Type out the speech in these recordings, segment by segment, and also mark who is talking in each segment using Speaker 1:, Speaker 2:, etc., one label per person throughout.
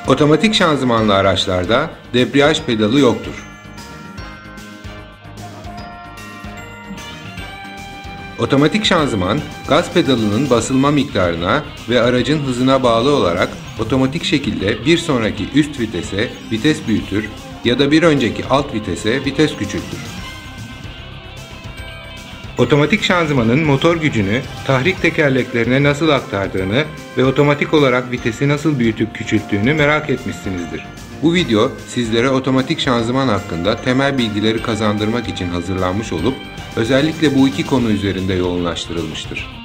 Speaker 1: Otomatik şanzımanlı araçlarda debriyaj pedalı yoktur. Otomatik şanzıman, gaz pedalının basılma miktarına ve aracın hızına bağlı olarak otomatik şekilde bir sonraki üst vitese vites büyütür ya da bir önceki alt vitese vites küçültür. Otomatik şanzımanın motor gücünü tahrik tekerleklerine nasıl aktardığını ve otomatik olarak vitesi nasıl büyütüp küçülttüğünü merak etmişsinizdir. Bu video sizlere otomatik şanzıman hakkında temel bilgileri kazandırmak için hazırlanmış olup özellikle bu iki konu üzerinde yoğunlaştırılmıştır.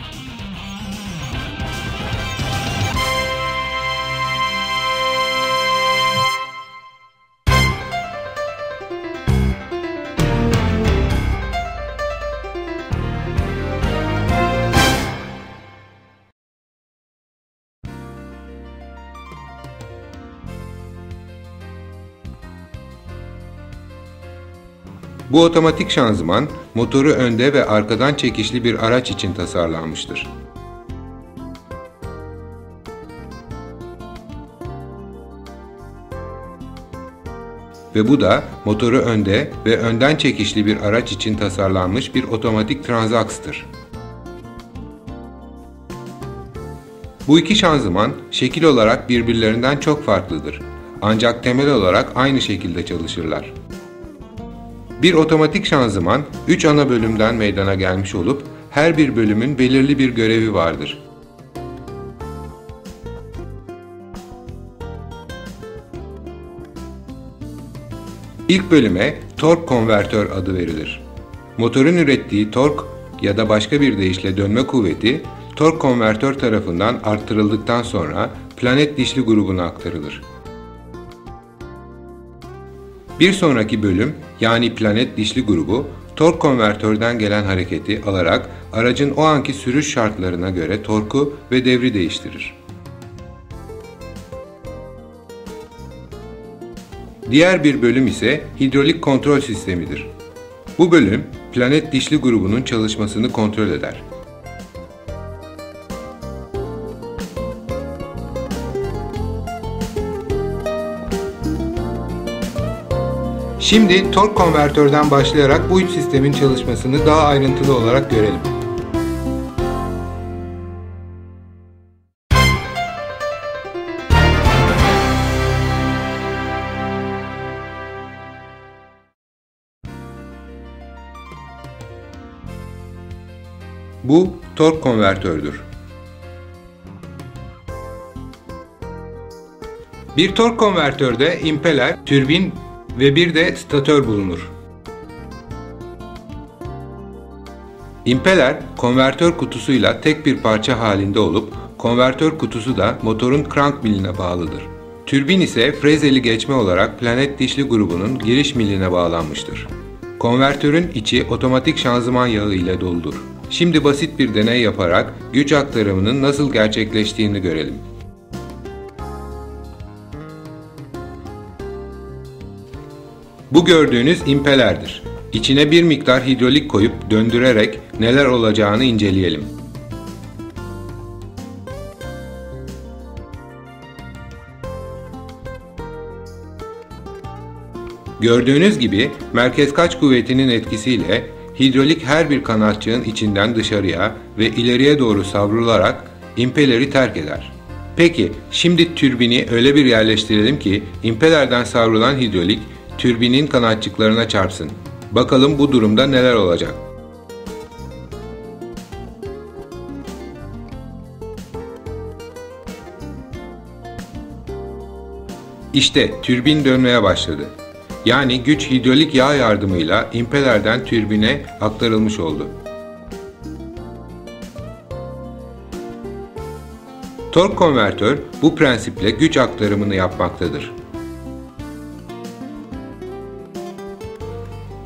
Speaker 1: Bu otomatik şanzıman, motoru önde ve arkadan çekişli bir araç için tasarlanmıştır. Ve bu da motoru önde ve önden çekişli bir araç için tasarlanmış bir otomatik transaksıdır. Bu iki şanzıman şekil olarak birbirlerinden çok farklıdır. Ancak temel olarak aynı şekilde çalışırlar. Bir otomatik şanzıman 3 ana bölümden meydana gelmiş olup her bir bölümün belirli bir görevi vardır. İlk bölüme tork konvertör adı verilir. Motorun ürettiği tork ya da başka bir deyişle dönme kuvveti tork konvertör tarafından arttırıldıktan sonra planet dişli grubuna aktarılır. Bir sonraki bölüm yani planet dişli grubu tork konvertörden gelen hareketi alarak aracın o anki sürüş şartlarına göre torku ve devri değiştirir. Diğer bir bölüm ise hidrolik kontrol sistemidir. Bu bölüm planet dişli grubunun çalışmasını kontrol eder. Şimdi tork konvertörden başlayarak bu üç sistemin çalışmasını daha ayrıntılı olarak görelim. Bu tork konvertördür. Bir tork konvertörde impeller, türbin ve bir de statör bulunur. İmpeller, konvertör kutusuyla tek bir parça halinde olup, konvertör kutusu da motorun crank miline bağlıdır. Türbin ise frezeli geçme olarak planet dişli grubunun giriş miline bağlanmıştır. Konvertörün içi otomatik şanzıman yağı ile doludur. Şimdi basit bir deney yaparak güç aktarımının nasıl gerçekleştiğini görelim. Bu gördüğünüz impellerdir. İçine bir miktar hidrolik koyup döndürerek neler olacağını inceleyelim. Gördüğünüz gibi merkez kaç kuvvetinin etkisiyle hidrolik her bir kanatçığın içinden dışarıya ve ileriye doğru savrularak impelleri terk eder. Peki, şimdi türbini öyle bir yerleştirelim ki impelerden savrulan hidrolik türbinin kanatçıklarına çarpsın. Bakalım bu durumda neler olacak? İşte türbin dönmeye başladı. Yani güç hidrolik yağ yardımıyla impelerden türbine aktarılmış oldu. Tork konvertör bu prensiple güç aktarımını yapmaktadır.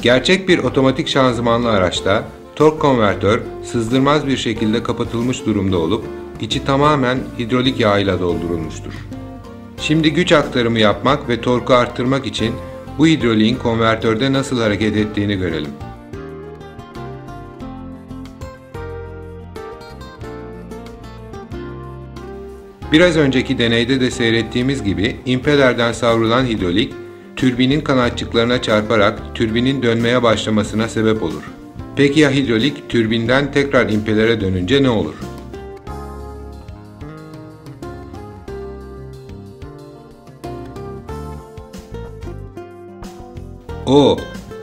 Speaker 1: Gerçek bir otomatik şanzımanlı araçta tork konvertör sızdırmaz bir şekilde kapatılmış durumda olup içi tamamen hidrolik yağ ile doldurulmuştur. Şimdi güç aktarımı yapmak ve torku arttırmak için bu hidroliğin konvertörde nasıl hareket ettiğini görelim. Biraz önceki deneyde de seyrettiğimiz gibi impelerden savrulan hidrolik, türbinin kanatçıklarına çarparak türbinin dönmeye başlamasına sebep olur. Peki ya hidrolik türbinden tekrar impelere dönünce ne olur?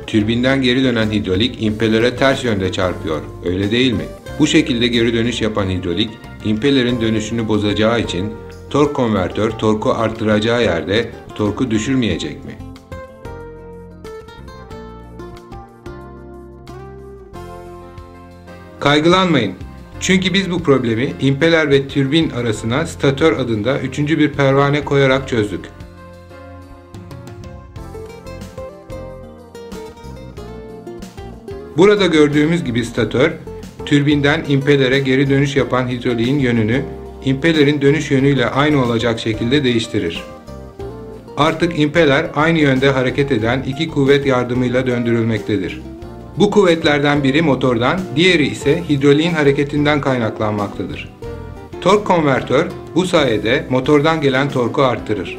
Speaker 1: Türbinden geri dönen hidrolik impelere ters yönde çarpıyor, öyle değil mi? Bu şekilde geri dönüş yapan hidrolik, impelerin dönüşünü bozacağı için tork konvertör torku arttıracağı yerde torku düşürmeyecek mi? Kaygılanmayın. Çünkü biz bu problemi impeler ve türbin arasına statör adında üçüncü bir pervane koyarak çözdük. Burada gördüğümüz gibi statör, türbinden impelere geri dönüş yapan hidroliğin yönünü, impelerin dönüş yönüyle aynı olacak şekilde değiştirir. Artık impeler aynı yönde hareket eden iki kuvvet yardımıyla döndürülmektedir. Bu kuvvetlerden biri motordan, diğeri ise hidroliğin hareketinden kaynaklanmaktadır. Tork konvertör bu sayede motordan gelen torku arttırır.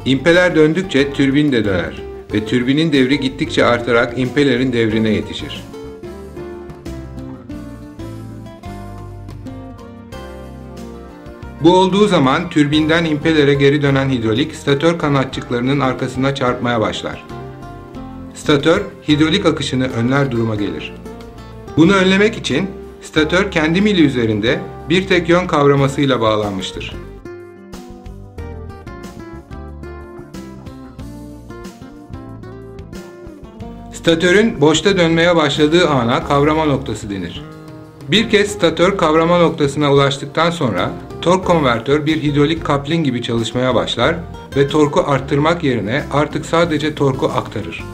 Speaker 1: İmpeler döndükçe türbin de döner ve türbinin devri gittikçe artarak impelerin devrine yetişir. Bu olduğu zaman türbinden impelere geri dönen hidrolik statör kanatçıklarının arkasına çarpmaya başlar. Statör hidrolik akışını önler duruma gelir. Bunu önlemek için statör kendi mili üzerinde bir tek yön kavramasıyla bağlanmıştır. Statörün boşta dönmeye başladığı ana kavrama noktası denir. Bir kez statör kavrama noktasına ulaştıktan sonra tork konvertör bir hidrolik kaplin gibi çalışmaya başlar ve torku arttırmak yerine artık sadece torku aktarır.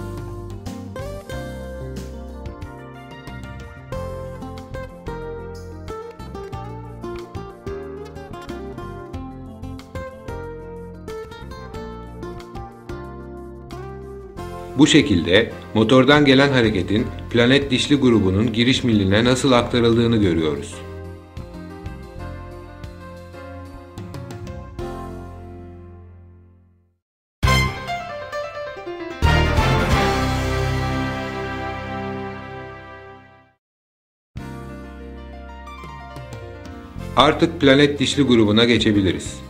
Speaker 1: Bu şekilde motordan gelen hareketin planet dişli grubunun giriş miline nasıl aktarıldığını görüyoruz. Artık planet dişli grubuna geçebiliriz.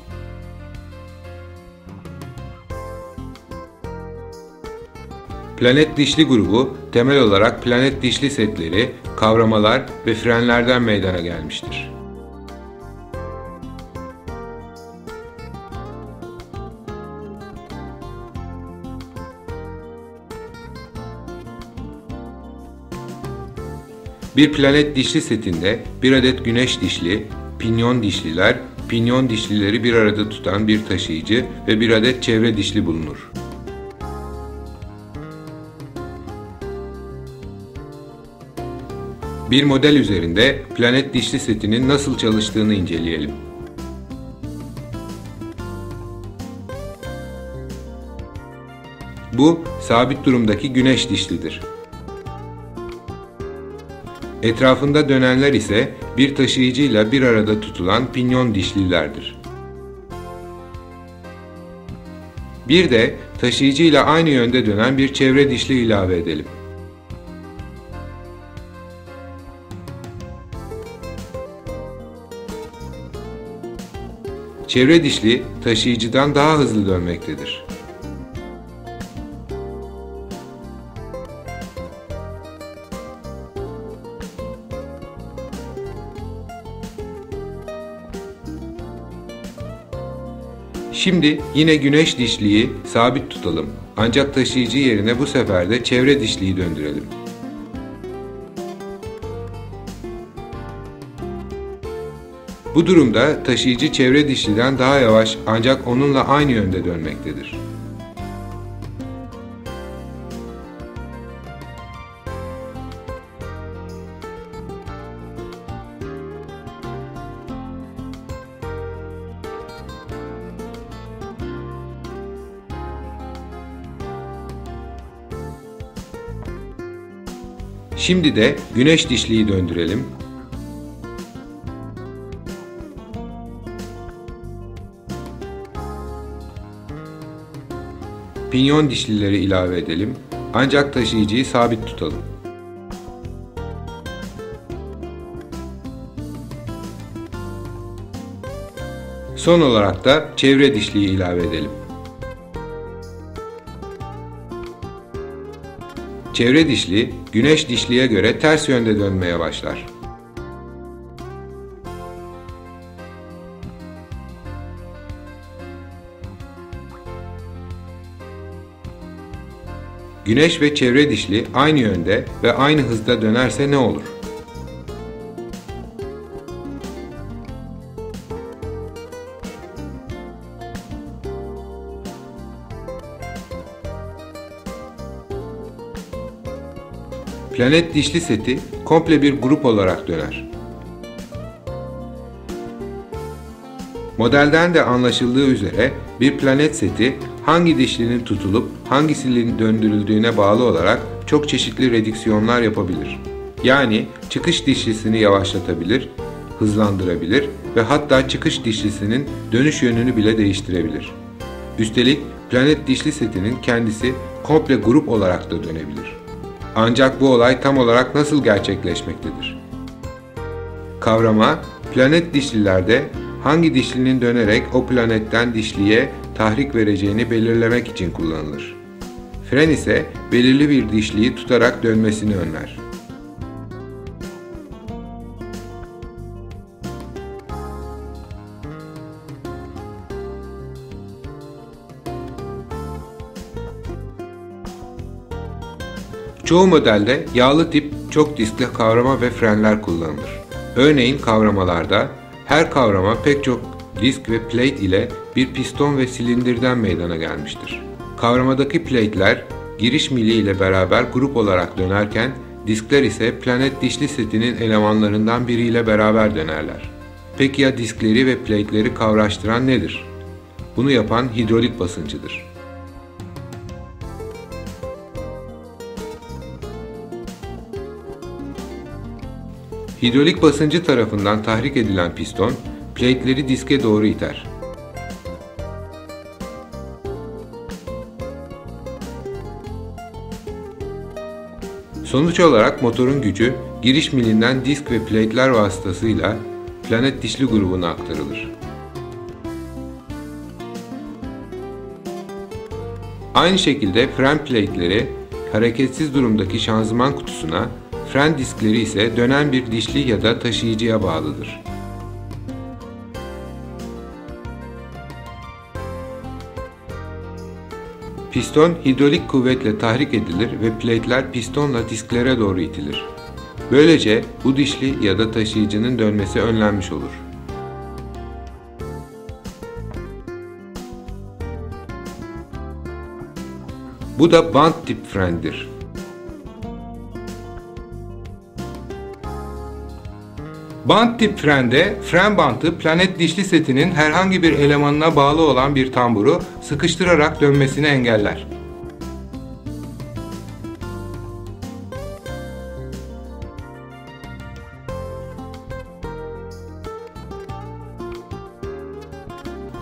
Speaker 1: Planet dişli grubu temel olarak planet dişli setleri, kavramalar ve frenlerden meydana gelmiştir. Bir planet dişli setinde bir adet güneş dişli, pinyon dişliler, pinyon dişlileri bir arada tutan bir taşıyıcı ve bir adet çevre dişli bulunur. Bir model üzerinde planet dişli setinin nasıl çalıştığını inceleyelim. Bu, sabit durumdaki güneş dişlidir. Etrafında dönenler ise bir taşıyıcıyla bir arada tutulan pinyon dişlilerdir. Bir de taşıyıcıyla aynı yönde dönen bir çevre dişli ilave edelim. Çevre dişli taşıyıcıdan daha hızlı dönmektedir. Şimdi yine güneş dişliyi sabit tutalım. Ancak taşıyıcı yerine bu sefer de çevre dişliyi döndürelim. Bu durumda taşıyıcı çevre dişliden daha yavaş ancak onunla aynı yönde dönmektedir. Şimdi de güneş dişliyi döndürelim. Pinyon dişlileri ilave edelim. Ancak taşıyıcıyı sabit tutalım. Son olarak da çevre dişliyi ilave edelim. Çevre dişli, güneş dişliye göre ters yönde dönmeye başlar. Güneş ve çevre dişli aynı yönde ve aynı hızda dönerse ne olur? Planet dişli seti komple bir grup olarak döner. Modelden de anlaşıldığı üzere bir planet seti hangi dişlinin tutulup hangisinin döndürüldüğüne bağlı olarak çok çeşitli redüksiyonlar yapabilir. Yani çıkış dişlisini yavaşlatabilir, hızlandırabilir ve hatta çıkış dişlisinin dönüş yönünü bile değiştirebilir. Üstelik planet dişli setinin kendisi komple grup olarak da dönebilir. Ancak bu olay tam olarak nasıl gerçekleşmektedir? Kavrama, planet dişlilerde hangi dişlinin dönerek o planetten dişliye tahrik vereceğini belirlemek için kullanılır. Fren ise belirli bir dişliyi tutarak dönmesini önler. Çoğu modelde yağlı tip çok diskli kavrama ve frenler kullanılır. Örneğin kavramalarda her kavrama pek çok disk ve plate ile bir piston ve silindirden meydana gelmiştir. Kavramadaki plate'ler giriş mili ile beraber grup olarak dönerken diskler ise planet dişli setinin elemanlarından biriyle beraber dönerler. Peki ya diskleri ve plate'leri kavraştıran nedir? Bunu yapan hidrolik basıncıdır. Hidrolik basıncı tarafından tahrik edilen piston, plate'leri diske doğru iter. Sonuç olarak motorun gücü, giriş milinden disk ve plate'ler vasıtasıyla planet dişli grubuna aktarılır. Aynı şekilde fren plate'leri hareketsiz durumdaki şanzıman kutusuna, fren diskleri ise dönen bir dişli ya da taşıyıcıya bağlıdır. Piston hidrolik kuvvetle tahrik edilir ve plate'ler pistonla disklere doğru itilir. Böylece bu dişli ya da taşıyıcının dönmesi önlenmiş olur. Bu da band tip frendir. Band tip frende fren bandı planet dişli setinin herhangi bir elemanına bağlı olan bir tamburu sıkıştırarak dönmesini engeller.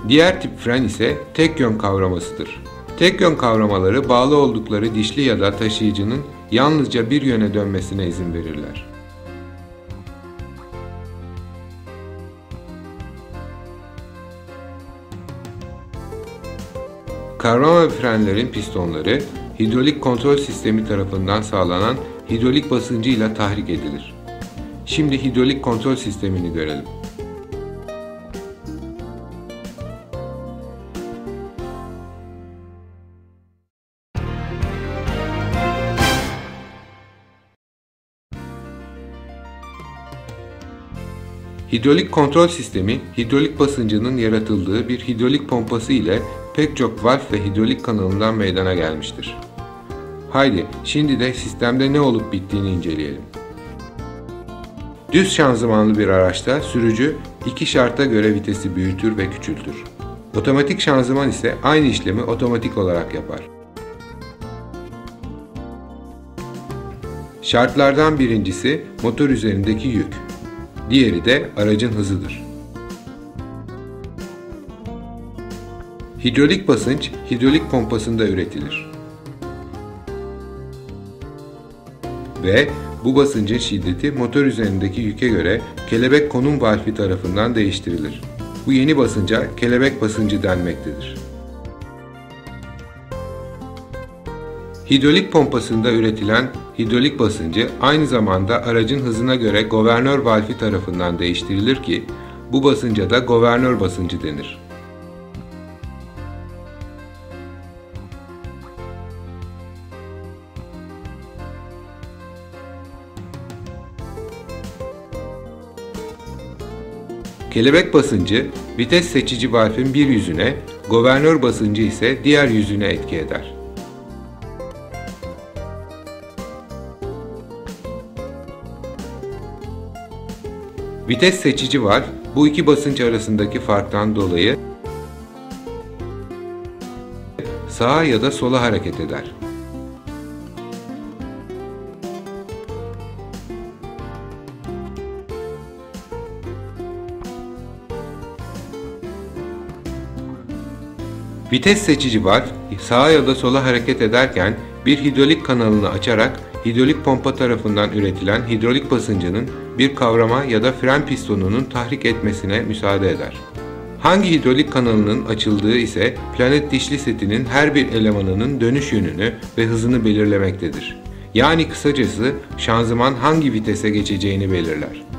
Speaker 1: Diğer tip fren ise tek yön kavramasıdır. Tek yön kavramaları bağlı oldukları dişli ya da taşıyıcının yalnızca bir yöne dönmesine izin verirler. Kavrama ve frenlerin pistonları hidrolik kontrol sistemi tarafından sağlanan hidrolik basıncıyla tahrik edilir. Şimdi hidrolik kontrol sistemini görelim. Hidrolik kontrol sistemi, hidrolik basıncının yaratıldığı bir hidrolik pompası ile pek çok valv ve hidrolik kanalından meydana gelmiştir. Haydi, şimdi de sistemde ne olup bittiğini inceleyelim. Düz şanzımanlı bir araçta sürücü iki şarta göre vitesi büyütür ve küçültür. Otomatik şanzıman ise aynı işlemi otomatik olarak yapar. Şartlardan birincisi motor üzerindeki yük. Diğeri de aracın hızıdır. Hidrolik basınç, hidrolik pompasında üretilir. Ve bu basıncın şiddeti motor üzerindeki yüke göre kelebek konum valfi tarafından değiştirilir. Bu yeni basınca kelebek basıncı denmektedir. Hidrolik pompasında üretilen hidrolik basıncı aynı zamanda aracın hızına göre governör valfi tarafından değiştirilir ki bu basınca da governör basıncı denir. Kelebek basıncı vites seçici valfin bir yüzüne, governör basıncı ise diğer yüzüne etki eder. Vites seçici valv bu iki basınç arasındaki farktan dolayı sağa ya da sola hareket eder. Vites seçici valv sağa ya da sola hareket ederken bir hidrolik kanalını açarak hidrolik pompa tarafından üretilen hidrolik basıncının bir kavrama ya da fren pistonunun tahrik etmesine müsaade eder. Hangi hidrolik kanalının açıldığı ise planet dişli setinin her bir elemanının dönüş yönünü ve hızını belirlemektedir. Yani kısacası şanzıman hangi vitese geçeceğini belirler.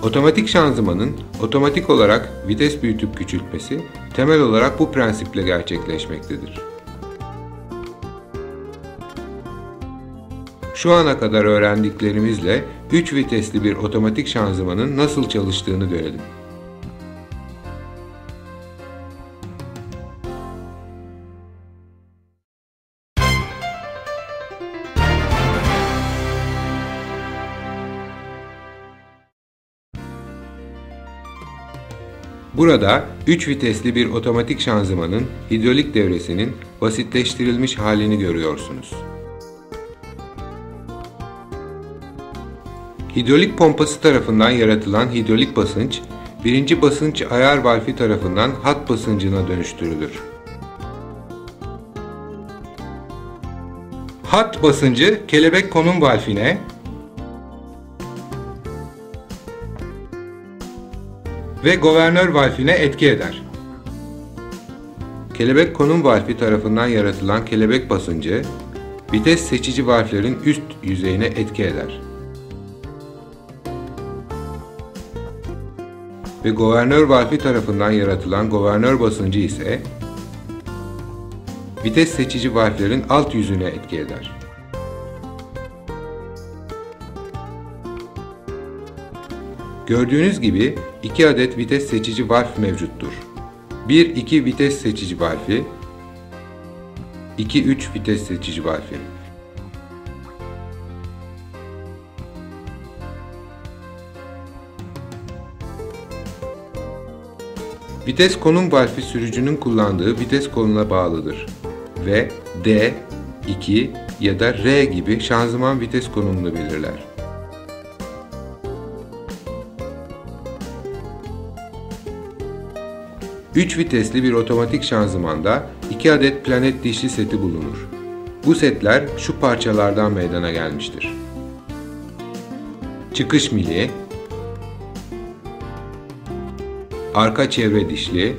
Speaker 1: Otomatik şanzımanın otomatik olarak vites büyütüp küçültmesi temel olarak bu prensiple gerçekleşmektedir. Şu ana kadar öğrendiklerimizle 3 vitesli bir otomatik şanzımanın nasıl çalıştığını görelim. Burada 3 vitesli bir otomatik şanzımanın hidrolik devresinin basitleştirilmiş halini görüyorsunuz. Hidrolik pompası tarafından yaratılan hidrolik basınç, birinci basınç ayar valfi tarafından hat basıncına dönüştürülür. Hat basıncı kelebek konum valfine ve governör valfine etki eder. Kelebek konum valfi tarafından yaratılan kelebek basıncı, vites seçici valflerin üst yüzeyine etki eder. Ve governör valfi tarafından yaratılan governör basıncı ise, vites seçici valflerin alt yüzüne etki eder. Gördüğünüz gibi 2 adet vites seçici valf mevcuttur. 1-2 vites seçici valfi, 2-3 vites seçici valfi. Vites konum valfi sürücünün kullandığı vites koluna bağlıdır ve D, 2 ya da R gibi şanzıman vites konumunu belirler. 3 vitesli bir otomatik şanzımanda 2 adet planet dişli seti bulunur. Bu setler şu parçalardan meydana gelmiştir: çıkış mili, arka çevre dişli,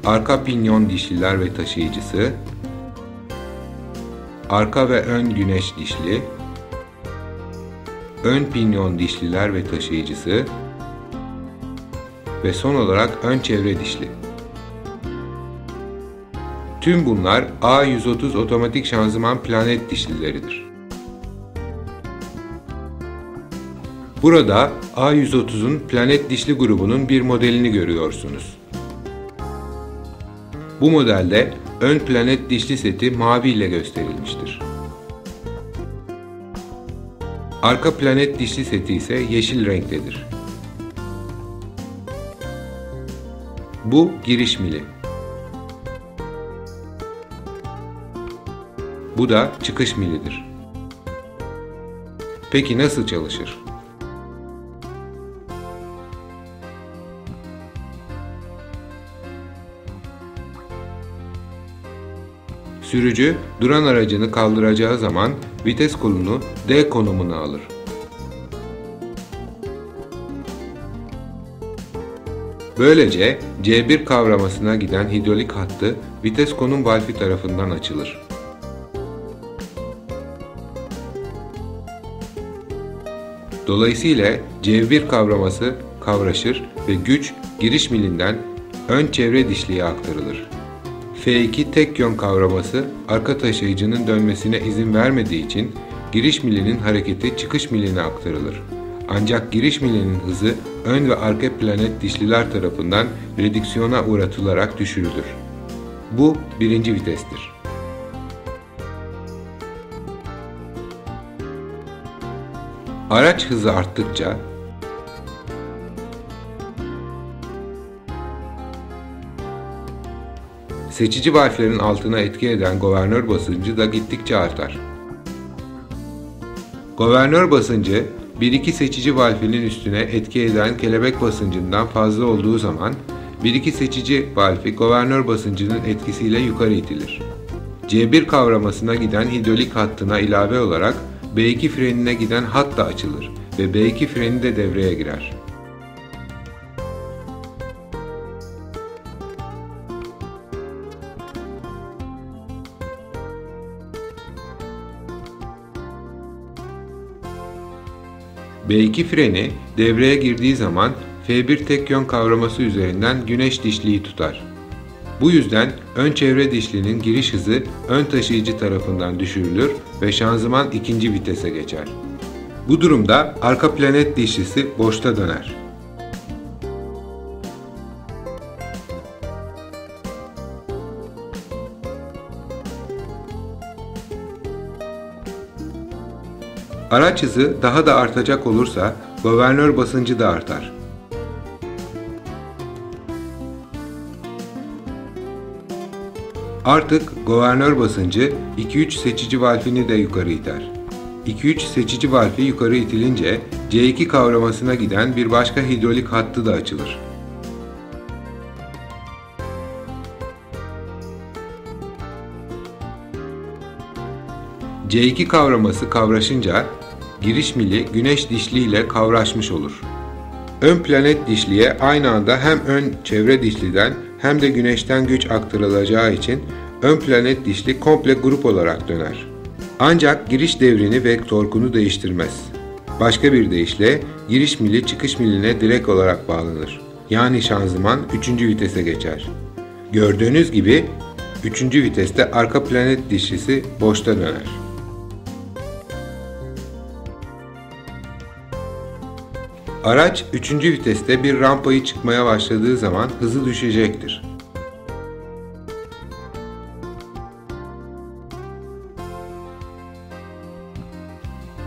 Speaker 1: arka pinyon dişliler ve taşıyıcısı, arka ve ön güneş dişli, ön pinyon dişliler ve taşıyıcısı ve son olarak ön çevre dişli. Tüm bunlar A130 otomatik şanzıman planet dişlileridir. Burada A130'un planet dişli grubunun bir modelini görüyorsunuz. Bu modelde ön planet dişli seti mavi ile gösterilmiştir. Arka planet dişli seti ise yeşil renktedir. Bu giriş mili. Bu da çıkış milidir. Peki nasıl çalışır? Sürücü duran aracını kaldıracağı zaman vites kolunu D konumuna alır. Böylece C1 kavramasına giden hidrolik hattı vites konum valfi tarafından açılır. Dolayısıyla C1 kavraması kavraşır ve güç giriş milinden ön çevre dişliye aktarılır. F2 tek yön kavraması arka taşıyıcının dönmesine izin vermediği için giriş milinin hareketi çıkış miline aktarılır. Ancak giriş milinin hızı ön ve arka planet dişliler tarafından redüksiyona uğratılarak düşürülür. Bu birinci vitestir. Araç hızı arttıkça seçici valflerin altına etki eden governör basıncı da gittikçe artar. Governör basıncı 1-2 seçici valfinin üstüne etki eden kelebek basıncından fazla olduğu zaman 1-2 seçici valfi governör basıncının etkisiyle yukarı itilir. C1 kavramasına giden hidrolik hattına ilave olarak B2 frenine giden hat da açılır ve B2 freni de devreye girer. B2 freni devreye girdiği zaman F1 tek yön kavraması üzerinden güneş dişliyi tutar. Bu yüzden ön çevre dişlinin giriş hızı ön taşıyıcı tarafından düşürülür ve şanzıman ikinci vitese geçer. Bu durumda arka planet dişlisi boşta döner. Araç hızı daha da artacak olursa governör basıncı da artar. Artık governör basıncı 2-3 seçici valfini de yukarı iter. 2-3 seçici valfi yukarı itilince C2 kavramasına giden bir başka hidrolik hattı da açılır. C2 kavraması kavraşınca giriş mili güneş dişli ile kavraşmış olur. Ön planet dişliye aynı anda hem ön çevre dişliden hem de güneşten güç aktarılacağı için ön planet dişli komple grup olarak döner. Ancak giriş devrini ve torkunu değiştirmez. Başka bir deyişle giriş mili çıkış miline direkt olarak bağlanır. Yani şanzıman 3. vitese geçer. Gördüğünüz gibi 3. viteste arka planet dişlisi boşta döner. Araç 3. viteste bir rampayı çıkmaya başladığı zaman hızı düşecektir.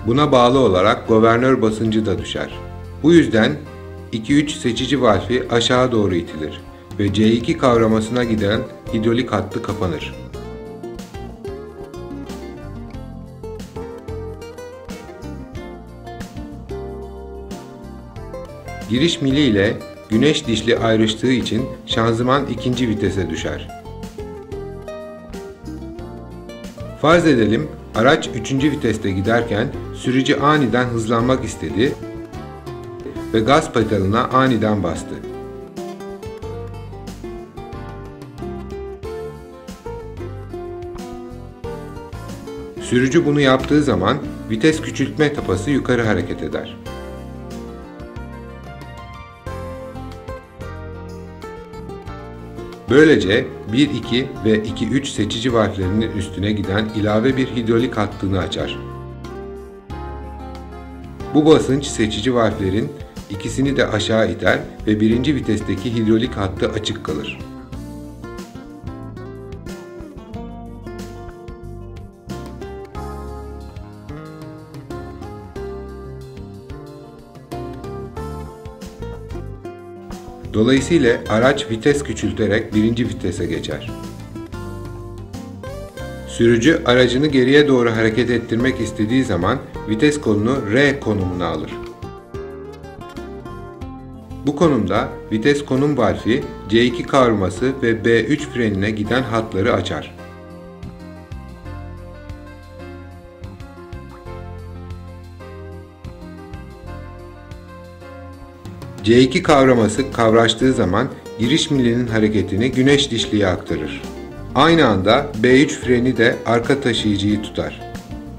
Speaker 1: Buna bağlı olarak governör basıncı da düşer. Bu yüzden 2-3 seçici valfi aşağı doğru itilir ve C2 kavramasına giden hidrolik hattı kapanır. Giriş mili ile güneş dişli ayrıştığı için şanzıman ikinci vitese düşer. Farz edelim araç 3. viteste giderken sürücü aniden hızlanmak istedi ve gaz pedalına aniden bastı. Sürücü bunu yaptığı zaman vites küçültme tapası yukarı hareket eder. Böylece 1-2 ve 2-3 seçici valflerinin üstüne giden ilave bir hidrolik hattını açar. Bu basınç seçici valflerin ikisini de aşağı iter ve birinci vitesteki hidrolik hattı açık kalır. Dolayısıyla araç vites küçülterek birinci vitese geçer. Sürücü aracını geriye doğru hareket ettirmek istediği zaman vites kolunu R konumuna alır. Bu konumda vites konum valfi C2 kavraması ve B3 frenine giden hatları açar. C2 kavraması kavraştığı zaman giriş milinin hareketini güneş dişliye aktarır. Aynı anda B3 freni de arka taşıyıcıyı tutar.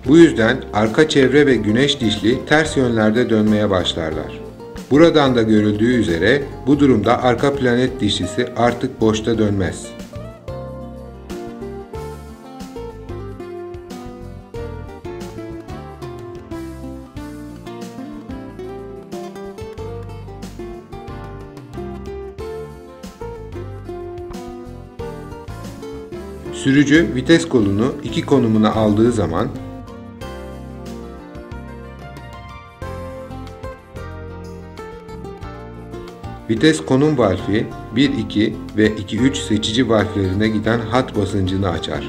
Speaker 1: Bu yüzden arka çevre ve güneş dişli ters yönlerde dönmeye başlarlar. Buradan da görüldüğü üzere bu durumda arka planet dişlisi artık boşta dönmez. Sürücü vites kolunu 2 konumuna aldığı zaman vites konum valfi 1-2 ve 2-3 seçici valflerine giden hat basıncını açar.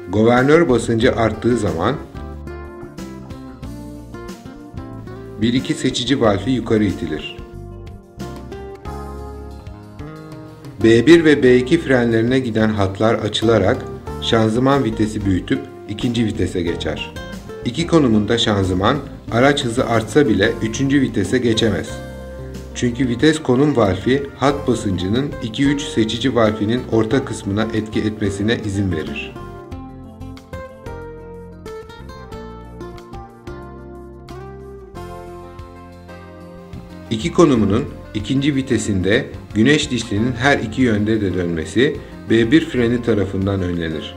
Speaker 1: Governör basıncı arttığı zaman 1-2 seçici valfi yukarı itilir. B1 ve B2 frenlerine giden hatlar açılarak şanzıman vitesi büyütüp ikinci vitese geçer. 2 konumunda şanzıman araç hızı artsa bile 3. vitese geçemez. Çünkü vites konum valfi hat basıncının 2-3 seçici valfinin orta kısmına etki etmesine izin verir. İki konumunun ikinci vitesinde güneş dişlinin her iki yönde de dönmesi B1 freni tarafından önlenir.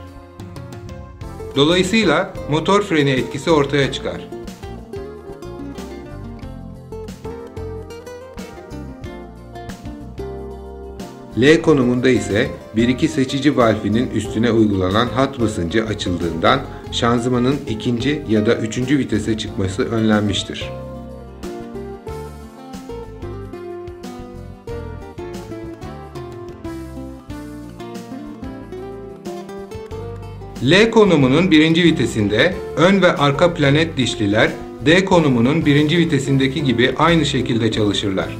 Speaker 1: Dolayısıyla motor freni etkisi ortaya çıkar. L konumunda ise 1-2 seçici valfinin üstüne uygulanan hat basıncı açıldığından şanzımanın ikinci ya da üçüncü vitese çıkması önlenmiştir. L konumunun birinci vitesinde ön ve arka planet dişliler D konumunun birinci vitesindeki gibi aynı şekilde çalışırlar.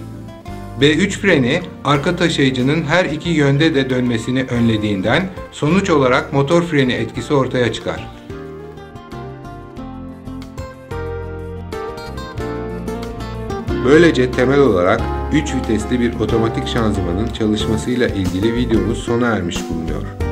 Speaker 1: B3 freni arka taşıyıcının her iki yönde de dönmesini önlediğinden sonuç olarak motor freni etkisi ortaya çıkar. Böylece temel olarak 3 vitesli bir otomatik şanzımanın çalışmasıyla ilgili videomuz sona ermiş bulunuyor.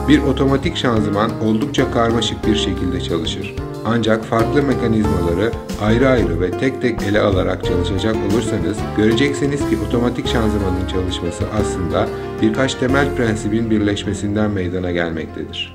Speaker 1: Bir otomatik şanzıman oldukça karmaşık bir şekilde çalışır. Ancak farklı mekanizmaları ayrı ayrı ve tek tek ele alarak çalışacak olursanız göreceksiniz ki otomatik şanzımanın çalışması aslında birkaç temel prensibin birleşmesinden meydana gelmektedir.